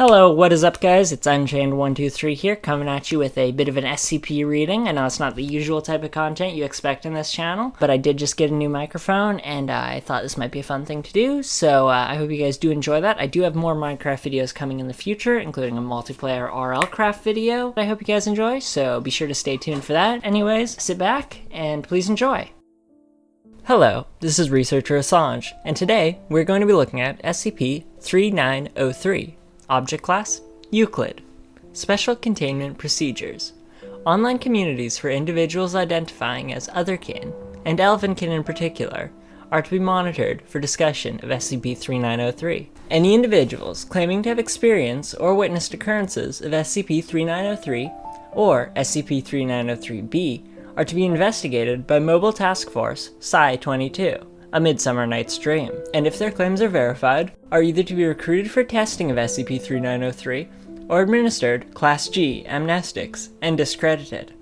Hello, what is up guys? It's Unchained123 here, coming at you with a bit of an SCP reading. I know it's not the usual type of content you expect in this channel, but I did just get a new microphone, and I thought this might be a fun thing to do, so I hope you guys do enjoy that. I do have more Minecraft videos coming in the future, including a multiplayer RLcraft video I hope you guys enjoy, so be sure to stay tuned for that. Anyways, sit back, and please enjoy. Hello, this is Researcher Assange, and today we're going to be looking at SCP-3903. Object Class, Euclid. Special Containment Procedures. Online communities for individuals identifying as Otherkin, and Elvenkin in particular, are to be monitored for discussion of SCP-3903. Any individuals claiming to have experienced or witnessed occurrences of SCP-3903 or SCP-3903-B are to be investigated by Mobile Task Force Psi-22. A Midsummer Night's Dream, and if their claims are verified, are either to be recruited for testing of SCP-3903 or administered Class G amnestics and discredited.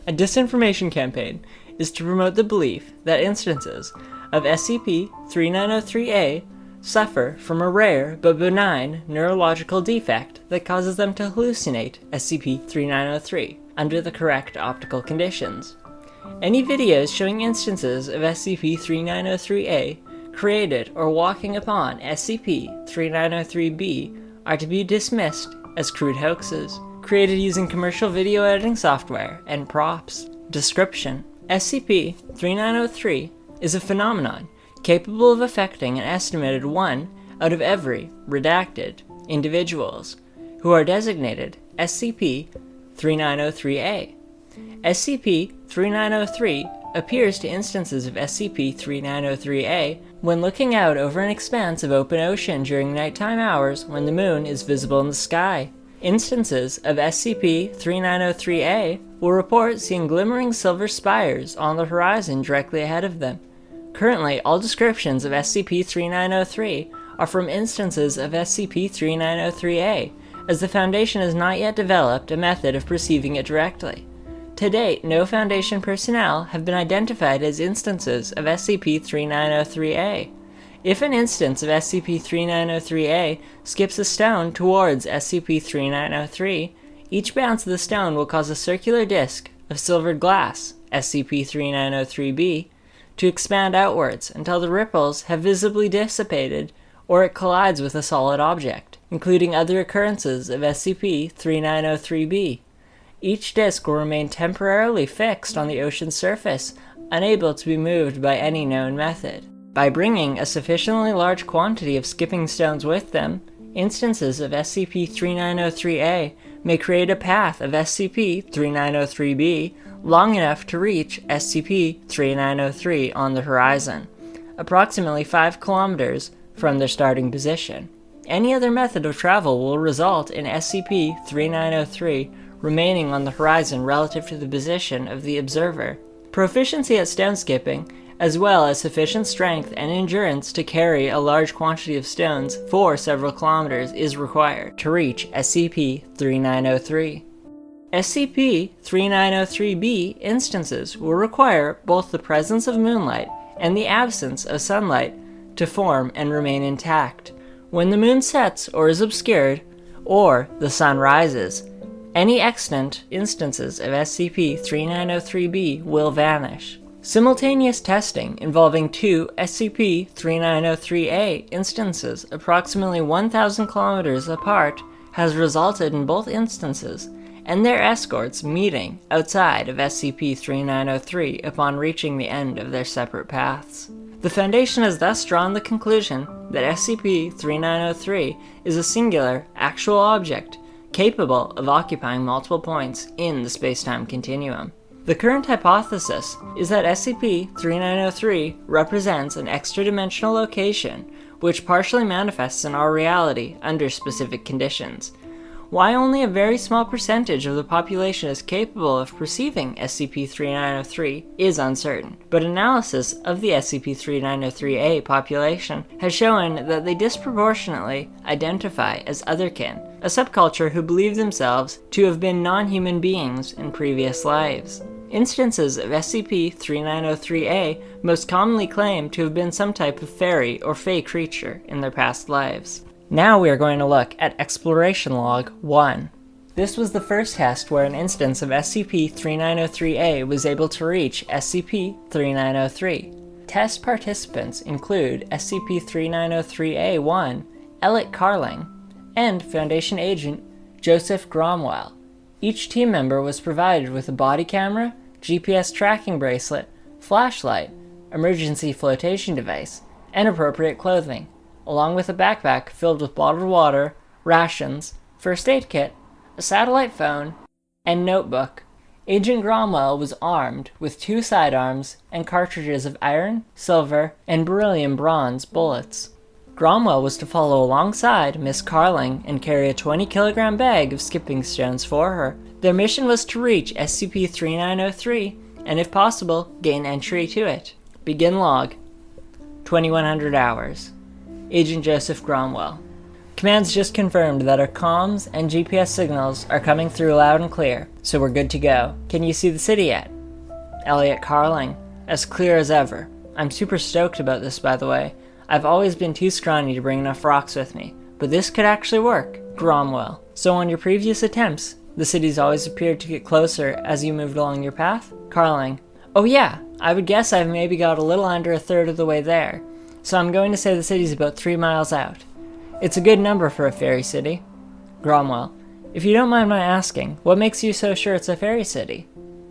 A disinformation campaign is to promote the belief that instances of SCP-3903-A suffer from a rare but benign neurological defect that causes them to hallucinate SCP-3903 under the correct optical conditions. Any videos showing instances of SCP-3903-A created or walking upon SCP-3903-B are to be dismissed as crude hoaxes, created using commercial video editing software and props. Description: SCP-3903 is a phenomenon capable of affecting an estimated 1 out of every redacted individuals who are designated SCP-3903-A. SCP-3903 appears to instances of SCP-3903-A when looking out over an expanse of open ocean during nighttime hours when the moon is visible in the sky. Instances of SCP-3903-A will report seeing glimmering silver spires on the horizon directly ahead of them. Currently, all descriptions of SCP-3903 are from instances of SCP-3903-A, as the Foundation has not yet developed a method of perceiving it directly. To date, no Foundation personnel have been identified as instances of SCP-3903-A. If an instance of SCP-3903-A skips a stone towards SCP-3903, each bounce of the stone will cause a circular disc of silvered glass, SCP-3903-B, to expand outwards until the ripples have visibly dissipated or it collides with a solid object, including other occurrences of SCP-3903-B. Each disk will remain temporarily fixed on the ocean's surface, unable to be moved by any known method. By bringing a sufficiently large quantity of skipping stones with them, instances of SCP-3903-A may create a path of SCP-3903-B long enough to reach SCP-3903 on the horizon, approximately 5 kilometers from their starting position. Any other method of travel will result in SCP-3903 remaining on the horizon relative to the position of the observer. Proficiency at stone skipping, as well as sufficient strength and endurance to carry a large quantity of stones for several kilometers is required to reach SCP-3903. SCP-3903-B instances will require both the presence of moonlight and the absence of sunlight to form and remain intact. When the moon sets or is obscured, or the sun rises, any extant instances of SCP-3903-B will vanish. Simultaneous testing involving 2 SCP-3903-A instances approximately 1,000 kilometers apart has resulted in both instances and their escorts meeting outside of SCP-3903 upon reaching the end of their separate paths. The Foundation has thus drawn the conclusion that SCP-3903 is a singular, actual object capable of occupying multiple points in the space-time continuum. The current hypothesis is that SCP-3903 represents an extra-dimensional location which partially manifests in our reality under specific conditions. Why only a very small percentage of the population is capable of perceiving SCP-3903 is uncertain, but analysis of the SCP-3903-A population has shown that they disproportionately identify as Otherkin, a subculture who believe themselves to have been non-human beings in previous lives. Instances of SCP-3903-A most commonly claim to have been some type of fairy or fey creature in their past lives. Now we are going to look at Exploration Log 1. This was the first test where an instance of SCP-3903-A was able to reach SCP-3903. Test participants include SCP-3903-A1, Elliot Carling, and Foundation Agent Joseph Gromwell. Each team member was provided with a body camera, GPS tracking bracelet, flashlight, emergency flotation device, and appropriate clothing, along with a backpack filled with bottled water, rations, first aid kit, a satellite phone, and notebook. Agent Gromwell was armed with 2 sidearms and cartridges of iron, silver, and beryllium bronze bullets. Gromwell was to follow alongside Miss Carling and carry a 20-kilogram bag of skipping stones for her. Their mission was to reach SCP-3903 and, if possible, gain entry to it. Begin log. 2100 hours. Agent Joseph Gromwell. Command's just confirmed that our comms and GPS signals are coming through loud and clear, so we're good to go. Can you see the city yet? Elliot Carling. As clear as ever. I'm super stoked about this, by the way. I've always been too scrawny to bring enough rocks with me, but this could actually work. Gromwell. So on your previous attempts, the cities always appeared to get closer as you moved along your path? Carling. Oh yeah, I would guess I've maybe got a little under a third of the way there, so I'm going to say the city's about 3 miles out. It's a good number for a fairy city. Gromwell. If you don't mind my asking, what makes you so sure it's a fairy city?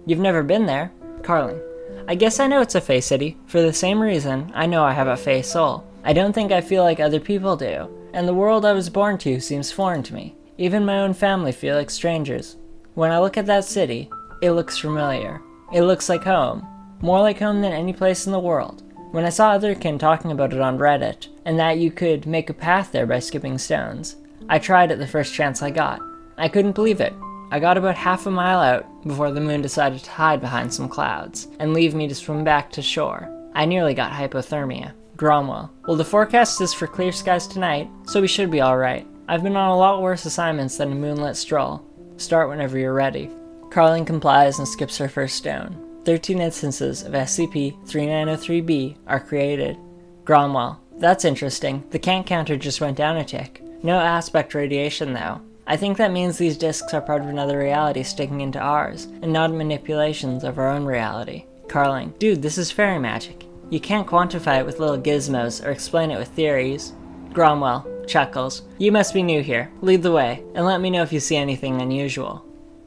You've never been there. Carling. I guess I know it's a fae city, for the same reason I know I have a fae soul. I don't think I feel like other people do, and the world I was born to seems foreign to me. Even my own family feel like strangers. When I look at that city, it looks familiar. It looks like home. More like home than any place in the world. When I saw Otherkin talking about it on Reddit, and that you could make a path there by skipping stones, I tried it the first chance I got. I couldn't believe it. I got about half a mile out before the moon decided to hide behind some clouds and leave me to swim back to shore. I nearly got hypothermia. Gromwell. Well, the forecast is for clear skies tonight, so we should be alright. I've been on a lot worse assignments than a moonlit stroll. Start whenever you're ready. Carling complies and skips her first stone. 13 instances of SCP-3903-B are created. Gromwell. That's interesting. The cant counter just went down a tick. No aspect radiation though. I think that means these disks are part of another reality sticking into ours, and not manipulations of our own reality. Carling. Dude, this is fairy magic. You can't quantify it with little gizmos or explain it with theories. Gromwell. Chuckles. You must be new here. Lead the way, and let me know if you see anything unusual.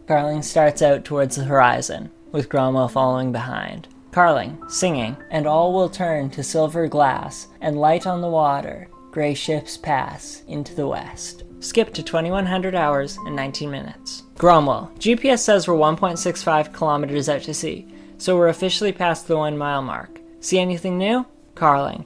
Carling starts out towards the horizon, with Gromwell following behind. Carling, singing, and all will turn to silver glass, and light on the water, gray ships pass into the west. Skip to 2100 hours and 19 minutes. Gromwell, GPS says we're 1.65 kilometers out to sea, so we're officially past the 1 mile mark. See anything new? Carling.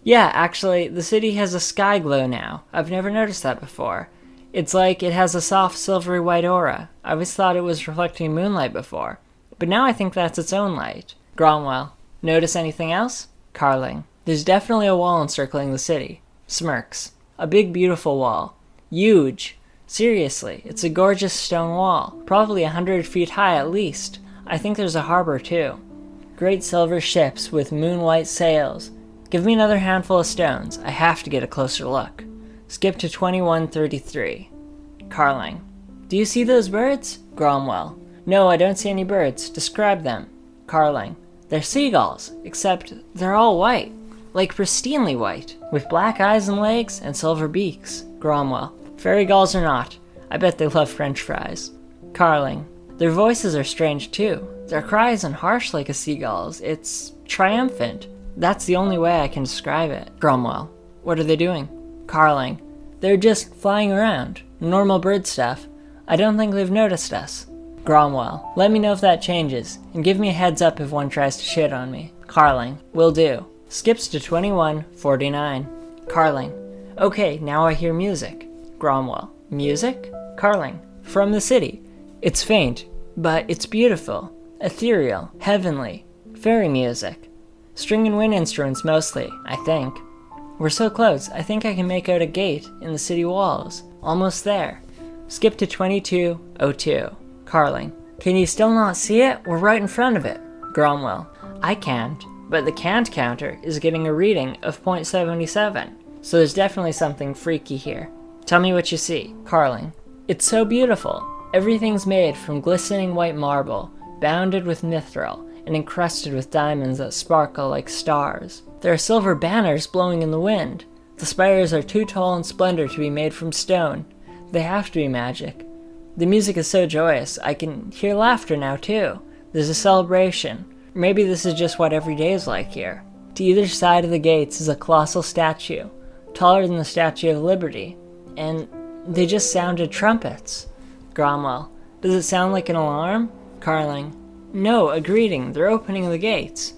Yeah, actually, the city has a sky glow now. I've never noticed that before. It's like it has a soft silvery white aura. I always thought it was reflecting moonlight before, but now I think that's its own light. Gromwell. Notice anything else? Carling. There's definitely a wall encircling the city. Smirks. A big beautiful wall. Huge. Seriously, it's a gorgeous stone wall. Probably 100 feet high at least. I think there's a harbor too. Great silver ships with moon-white sails. Give me another handful of stones. I have to get a closer look. Skip to 2133. Carling. Do you see those birds? Gromwell. No, I don't see any birds. Describe them. Carling. They're seagulls, except they're all white. Like pristinely white, with black eyes and legs and silver beaks. Gromwell. Fairy gulls or not, I bet they love french fries. Carling. Their voices are strange too. Their cries aren't harsh like a seagull's. It's triumphant. That's the only way I can describe it. Gromwell. What are they doing? Carling. They're just flying around. Normal bird stuff. I don't think they've noticed us. Gromwell. Let me know if that changes, and give me a heads up if one tries to shit on me. Carling. Will do. Skips to 2149. Carling. Okay, now I hear music. Gromwell. Music? Carling. From the city. It's faint, but it's beautiful. Ethereal. Heavenly. Fairy music. String and wind instruments mostly, I think. We're so close, I think I can make out a gate in the city walls. Almost there. Skip to 2202. Carling. Can you still not see it? We're right in front of it. Gromwell. I can't, but the cant counter is getting a reading of 0.77. so there's definitely something freaky here. Tell me what you see. Carling. It's so beautiful. Everything's made from glistening white marble, bounded with mithril, and encrusted with diamonds that sparkle like stars. There are silver banners blowing in the wind. The spires are too tall and splendor to be made from stone. They have to be magic. The music is so joyous, I can hear laughter now too. There's a celebration. Maybe this is just what every day is like here. To either side of the gates is a colossal statue, taller than the Statue of Liberty, and they just sounded trumpets. Cromwell. Does it sound like an alarm? Carling. No, a greeting. They're opening the gates.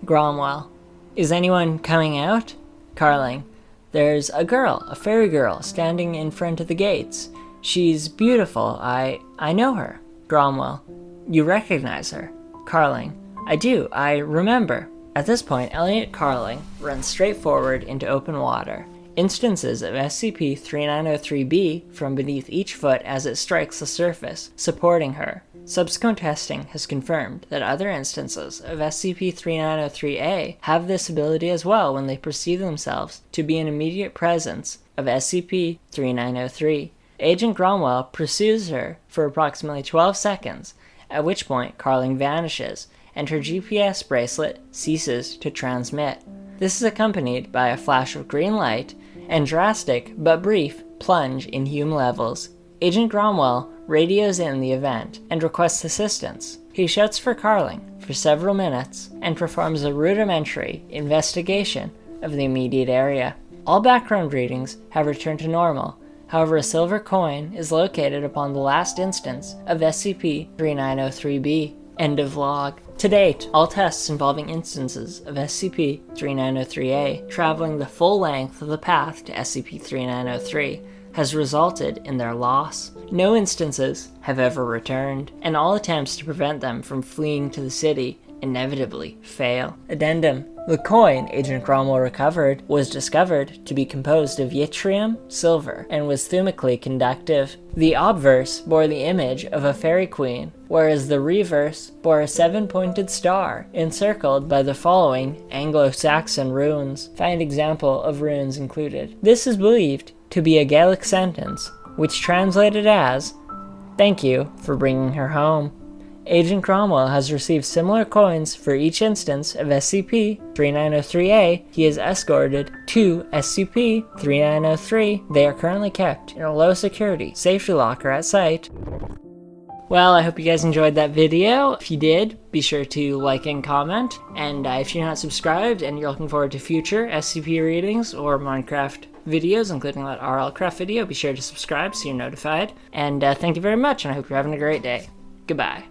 Cromwell. Is anyone coming out? Carling. There's a girl, a fairy girl, standing in front of the gates. She's beautiful. I know her. Cromwell. You recognize her? Carling. I do. I remember. At this point, Elliot Carling runs straight forward into open water. Instances of SCP-3903-B from beneath each foot as it strikes the surface, supporting her. Subsequent testing has confirmed that other instances of SCP-3903-A have this ability as well when they perceive themselves to be in immediate presence of SCP-3903. Agent Cromwell pursues her for approximately 12 seconds, at which point Carling vanishes, and her GPS bracelet ceases to transmit. This is accompanied by a flash of green light and drastic but brief plunge in Hume levels. Agent Cromwell radios in the event and requests assistance. He shouts for Carling for several minutes and performs a rudimentary investigation of the immediate area. All background readings have returned to normal. However, a silver coin is located upon the last instance of SCP-3903-B. End of log. To date, all tests involving instances of SCP-3903-A traveling the full length of the path to SCP-3903 has resulted in their loss. No instances have ever returned, and all attempts to prevent them from fleeing to the city inevitably fail. Addendum. The coin Agent Cromwell recovered was discovered to be composed of yttrium, silver, and was thumically conductive. The obverse bore the image of a fairy queen, whereas the reverse bore a 7-pointed star encircled by the following Anglo-Saxon runes. Find example of runes included. This is believed to be a Gaelic sentence, which translated as, "Thank you for bringing her home." Agent Cromwell has received similar coins for each instance of SCP-3903-A he is escorted to SCP-3903. They are currently kept in a low-security safety locker at site. Well, I hope you guys enjoyed that video. If you did, be sure to like and comment. And if you're not subscribed and you're looking forward to future SCP readings or Minecraft videos, including that RLCraft video, be sure to subscribe so you're notified. And thank you very much, and I hope you're having a great day. Goodbye.